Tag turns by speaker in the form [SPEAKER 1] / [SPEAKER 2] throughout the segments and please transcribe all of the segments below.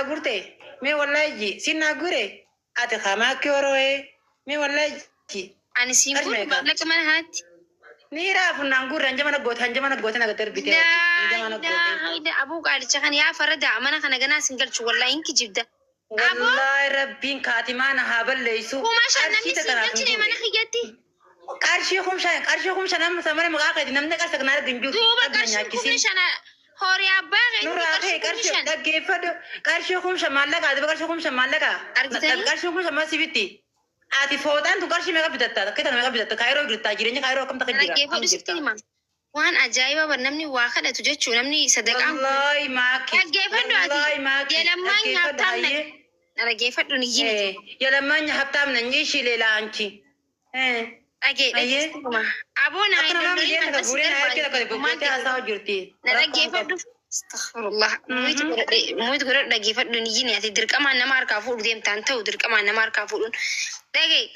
[SPEAKER 1] غورتي مي والله جي سينا غوري اتي خماك يوروي مي والله جي
[SPEAKER 2] انا سيمبل لك من هات
[SPEAKER 1] نيرا فنانغور انجمنا غوت انا قدر بيتي انجمنا غوت
[SPEAKER 2] هيدا ابو قال شخن يا فرد امانه خنا جنا سنجل شو والله انك جبده
[SPEAKER 1] والله ربين كاتمانا هابل ليسو
[SPEAKER 2] وما شاء الله نسي جنتي من خيتي
[SPEAKER 1] قرشيكم شنام سمر مقاقد نمنا قرشك نار دنجو
[SPEAKER 2] قرشيكم شنا هوري ابا
[SPEAKER 1] غير قرشيكم دغيفدو قرشيكم شمالك ادب قرشيكم شمالك قرشيكم شما سيبتي اتي فودان تو قرشي ميغا بيدتا كده ميغا بيدتا كايرو غرتا جيرني كايرو كم تكجيرا
[SPEAKER 2] وان عجايبه برنامني واخد اتجچو نمني صدق
[SPEAKER 1] والله ماكي
[SPEAKER 2] والله ماكي يا لما يهبطنا انا جيفدو نيجي
[SPEAKER 1] يا لما يهبطنا نيشي ليلا انتي
[SPEAKER 2] اجي ابونا
[SPEAKER 1] انا ما بدي انا بقول انا كده كده بقول اساو جرتي
[SPEAKER 2] انا جيفدو استغفر الله مويت غير دغيفدو نيجي اتي درقما انا ماركا فود ديم تانتو درقما انا ماركا فودون دغي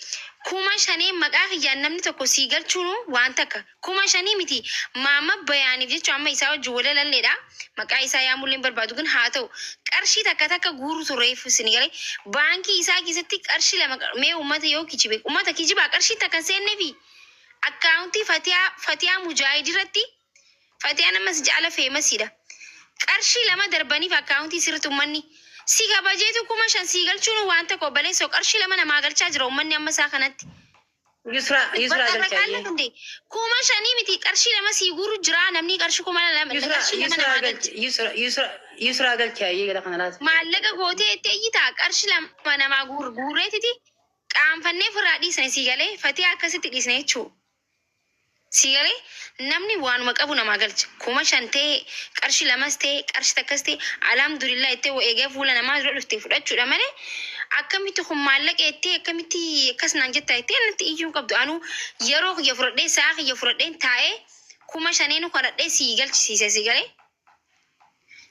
[SPEAKER 2] كوما شاني مقاخ جانمني تكو سيغل چونو وانتك كوما شاني متي ماما بياني جچو اما يساو جوله لليدا مقا يسا يامولين بربادو كن هاتو قرشي تكتك غورو سريف سنيغلي بانكي يسا كيستي قرشي لما مي امته يو كيجيبك امته كيجيبا قرشي تكسن نبي اكاونتي فتيا مجاهد رتي فتيا نمس على فيمس يدا قرشي لما درباني في اكاونتي سيرتو مني سيغا باجيتو كوما شان سيغل چونو وانتا کو بلے سو قرشي لما ما غل چاج رو من يم ساخنت
[SPEAKER 1] يسرا
[SPEAKER 2] قال كوما شاني متي قرشي لما سيغورو جرا نمني قرشي كوما لما قرشي لما
[SPEAKER 1] يسرا قال چاي كده خنالات
[SPEAKER 2] مالك غوتي تيتا قرشي لما ما غوريتي قام فني فرادي سن سيغلي فتي اكسي تيسني چو سيغلي نمني وان مقبو نما غلچ كوما شانتي قرشي لمستي قرشي تكستي الحمدلله تي ويغه فولا نما رلفتي فدچو دمنه اكميتو خمالك اتي اكميتي كسنان جتا اتي انت يجو قبدو انو يروخ يفردي ساخ يفردين تاي كوما شانينو خردي سيغلچ سيغلي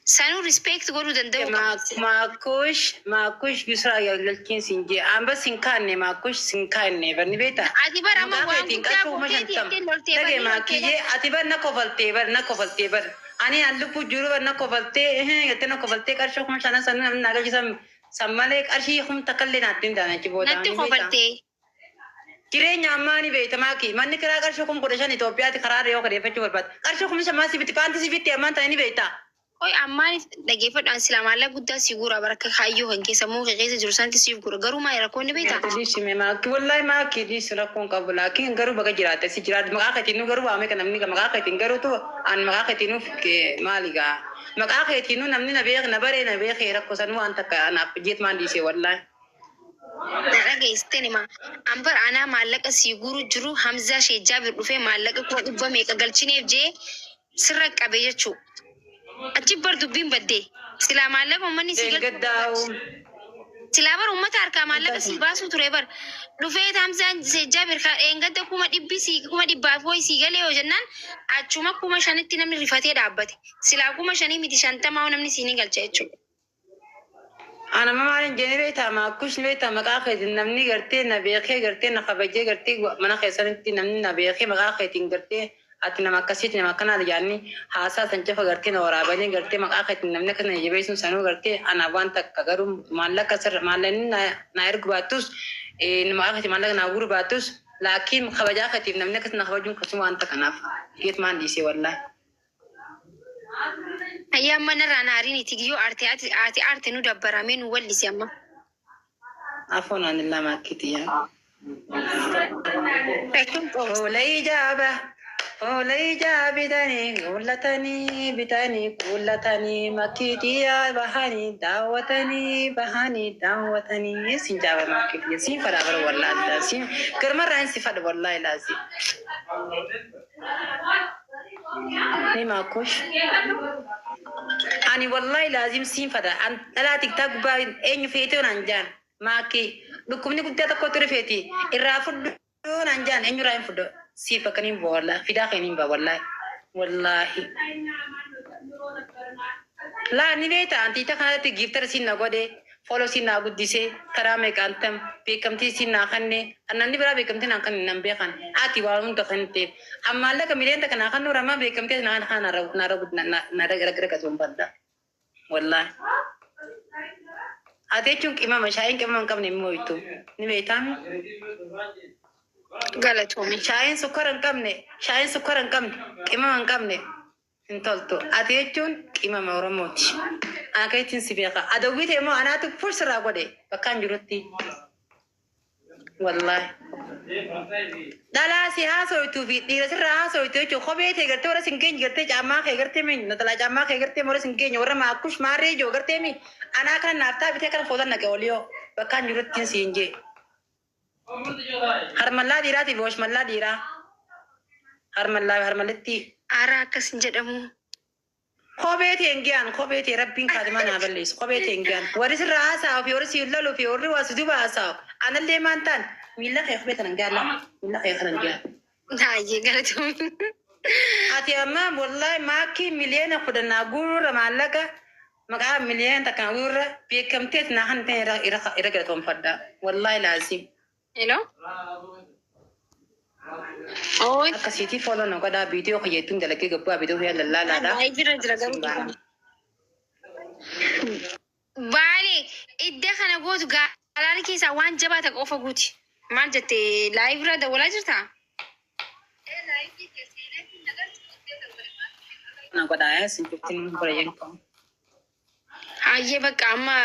[SPEAKER 2] سانو ريسبكت غورو دندو ماكوش
[SPEAKER 1] يسرا يغلچين سينجي امبا سينكاني ماكوش سينكاني برني بيتا
[SPEAKER 2] اديبر اما وان
[SPEAKER 1] دغه ماكي اديبر نكوفلتي بر اني الفو جورو نكوفلتي يتنا كوفلتي كرشوكم شانا سن ناغي سمالك ارشي هم تكلناتين دانا كيبودا
[SPEAKER 2] نتي
[SPEAKER 1] Kirenya amani be tamaki manni kira karshokum kodeshan Ethiopia ti kharar yo kare fechu barbat karshokum shamasi biti panti sibiti amanta ni beita
[SPEAKER 2] oy amani dagefad an salam alla gudda sigura baraka khayyo hanke samu qeesa jursanti sigura garu ma yara konni beita
[SPEAKER 1] dishi me ma ki wallahi ma ki dishi rakon qabla kin garu baga jirata si jirat maqaqati nu garu ame kanamni ka maqaqati garu to an maqaqati nu ke maliga maqaqati nu namni na beeg na bare na beeg khira ko sanu anta ka na jit man dishi wallahi
[SPEAKER 2] Naraga istenima ambar ana malaka siguru juru Hamza Shejabir dufe malaka ko dubba me kagalchineef je sirra qabe jechu achi bar dubbin badde sila malaka manni sigal
[SPEAKER 1] gaddaw
[SPEAKER 2] sila bar ummata arka malaka sibasu ture bar dufe Hamza Shejabir ka engadda kuma dibbi si kuma dibba foi sigale yo jannan achuma kuma shanitti namni rifate dabbate sila kuma shani miti shantama namni sini galcha jechu
[SPEAKER 1] انا ما مالين جنبيتها ما كوش بيتها مقاخد نمني قرتي نبيخي قرتي نخبجي قرتي ما نخيسنتي نمني نبيخي مقاخد قرتي اتنا ما كسيتني ما كان يعني حاسه سنجف قرتي نورابني قرتي مقاخد نمني كن يبيسن سنو قرتي انا وانت كغرو مالك سر مالن نايرك باتوس ان مقاخد مالك ناغور باتوس لكن خبجا ختي نمني كن نخبجون كسو انت كناف كيت مان ديسي والله
[SPEAKER 2] أيام من رانا ريني تيجيو أرتي نو دبرة من ولي سيما
[SPEAKER 1] عفوا عن الله ما كتيا أولي جابة تاني بتاني ما كتيا بهاني دعوتني سنجابة ما كتيا سين فرابر والله سين كرمر رأي سفر والله لازم ما كوش أنا والله لازم سين فدا أن لا تكتب باين أي فيتون أنجان ماكي بكمني كنت أتكوتر فيتي الرافض أنجان أي رايم فدو سيفا كنيم والله فدا كنيم والله لا نيتا أنتي تكنا تجيب ترسين نقودي follow si nagu dise karame kantam bekamti si nakhanne anani bra bekamti nakan nambe khan ati walun to khante amalla kamile ta kana khanu rama bekamti na khana raw na raw na ragra ka zumbanda wallahi Ateechuun qimama shaayiin qimama hin qabne immoo ittu ni beektaami.
[SPEAKER 2] Galatoomi.
[SPEAKER 1] Shaayiin sukkara hin qabne qimama hin qabne hin toltu. Ateechuun qimama Oromooti. Akka ittiin si beeka. Adawwite immoo anaatu fursirraa godhe bakka hin jirutti. Wallaahi. Dhalaa si haasoituu fi dhiira sirraa haasoituu jechuun kophee ta'e gartee warra sin geenye gartee caammaa kee gartee mi natalaa caammaa kee gartee warra sin geenye warra maakush maarree ijoo gartee mi anaa kana naaftaa bitee kana footan naqe oliyoo bakka hin jirutti siin jee. Harmallaa dhiiraatiif washmallaa dhiiraa. Harmalletti.
[SPEAKER 2] Aaraa akkas hin jedhamu.
[SPEAKER 1] Kophee teengiyaan kophee tee rabbiin kaadima naa balleessu kophee teengiyaan warri sirraa haasa'u fi warri siin loluu fi warri waa si duba haasa'u anallee maan ta'an miila kee kophee kanan gaala miila kee kanan gaala.
[SPEAKER 2] Baay'ee galatoomi.
[SPEAKER 1] Ati amma wallahi maakii miliyoona kudhannaa guurra maallaqa maqaa miliyoona takkaan guurra beekamteet naa kan ta'e irra galatoonfadha wallahi laazim.
[SPEAKER 2] Hello. Oy.
[SPEAKER 1] Akkasiitii fooloo na godhaa viidiyoo kiyyeettuun dalagee gabbaa viidiyoo fi lallaadha.
[SPEAKER 2] Jira garuu. Baale idda kana gootu gaalaari keessaa waan jabaa ta'e qofa guuti. Maal jettee laayivira dawwalaa jirtaa?
[SPEAKER 1] Na godhaa sin jirtiin bareeyan qabu.
[SPEAKER 2] Hayyee bakka amma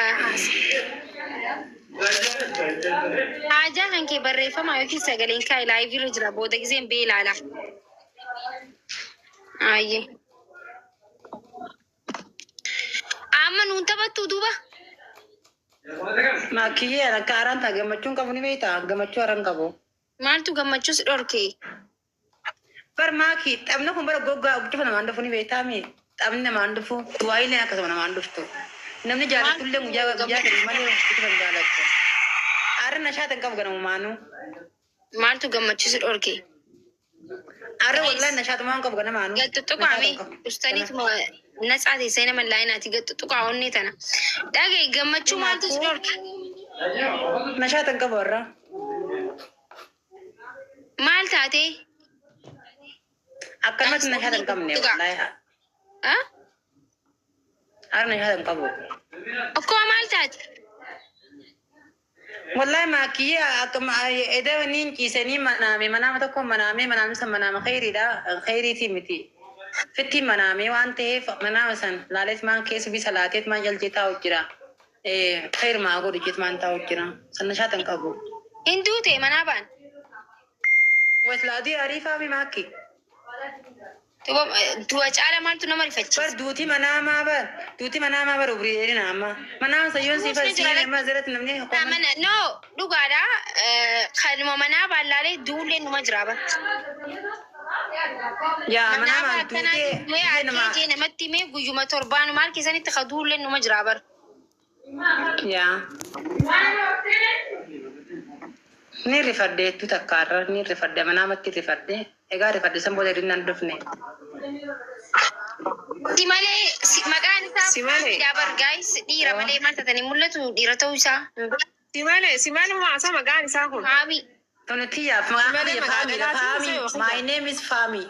[SPEAKER 2] haajaa kan kee barreeffama yookiin sagaleen kaa'e laayivira jira booda giseen bee ilaala. Hayyee. Amma nuun taphattuu duuba.
[SPEAKER 1] Maakiyyee akka haaraan ta'a gammachuun qabu ni beektaa gammachuu haaraan qabu.
[SPEAKER 2] Maaltu gammachuus dhorkee?
[SPEAKER 1] Bar maakii taphni kun bara goggaa guddifa namaan dhufu ni beektaami. Taphni namaan dhufu waa'illee akkasuma namaan dhuftu. Namni jaalatullee guyyaa gadi malee guddifa hin jaalattu. Haaraan nashaatan qabu ganamumaanuu.
[SPEAKER 2] Maaltu gammachuus dhorkee?
[SPEAKER 1] Haaraan wallahi nashaatumaan qabu ganamaanuu.
[SPEAKER 2] Gattutuqaami ustaaniitu natsaa teessee nama laayinaati gattutuqaa onnee tana. Dhagee gammachuu maaltu si dhorke?
[SPEAKER 1] Nashaatan qabu warra.
[SPEAKER 2] Maal taatee?
[SPEAKER 1] Akkanumatti nashaatan qabne wallahi. Haaraan nashaatan qabu.
[SPEAKER 2] Akkuma maal taate?
[SPEAKER 1] Wallahi maakiyyee akkuma edawaniin ciisanii manaama tokko manaamsa manaama khayriitii miti. Fitti manaamee waan ta'eef manaama san laaleet maan keessa bisa laateet maan jalchee taa'u jira. Khayr maa godhu jeet maan taa'u jira. San nashaatan qabu.
[SPEAKER 2] Hinduu ta'e manaa baan.
[SPEAKER 1] Waslaadii ariifaa mi maakki.
[SPEAKER 2] Du'a caala maaltu nama rifachiisa?
[SPEAKER 1] Bar duuti manaamaa bar ubrii dheerina amma. Manaama sayyoon siifaa siifaa amma asirratti namni.
[SPEAKER 2] No dhugaadha. Kanuma manaa baallaalee duullee numa jira bara.
[SPEAKER 1] Yaa manaama
[SPEAKER 2] duutee namatti himee guyyuma torbaanu maal keessanitti ka duullee numa jira bara.
[SPEAKER 1] Yaa. Ni rifaddeettu takkaarra ni rifadde manaamatti rifadde egaa rifadde san booda hir'inaan dhufne.
[SPEAKER 2] Si malee maqaan isaa Dabar gaayis dhiira malee maal taatanii mul'atu dhiira ta'uu isaa.
[SPEAKER 3] Si malee maasaa maqaan isaa kun.
[SPEAKER 2] Faami.
[SPEAKER 1] Tonitiyyaaf maqaan Faami. My name is Faami.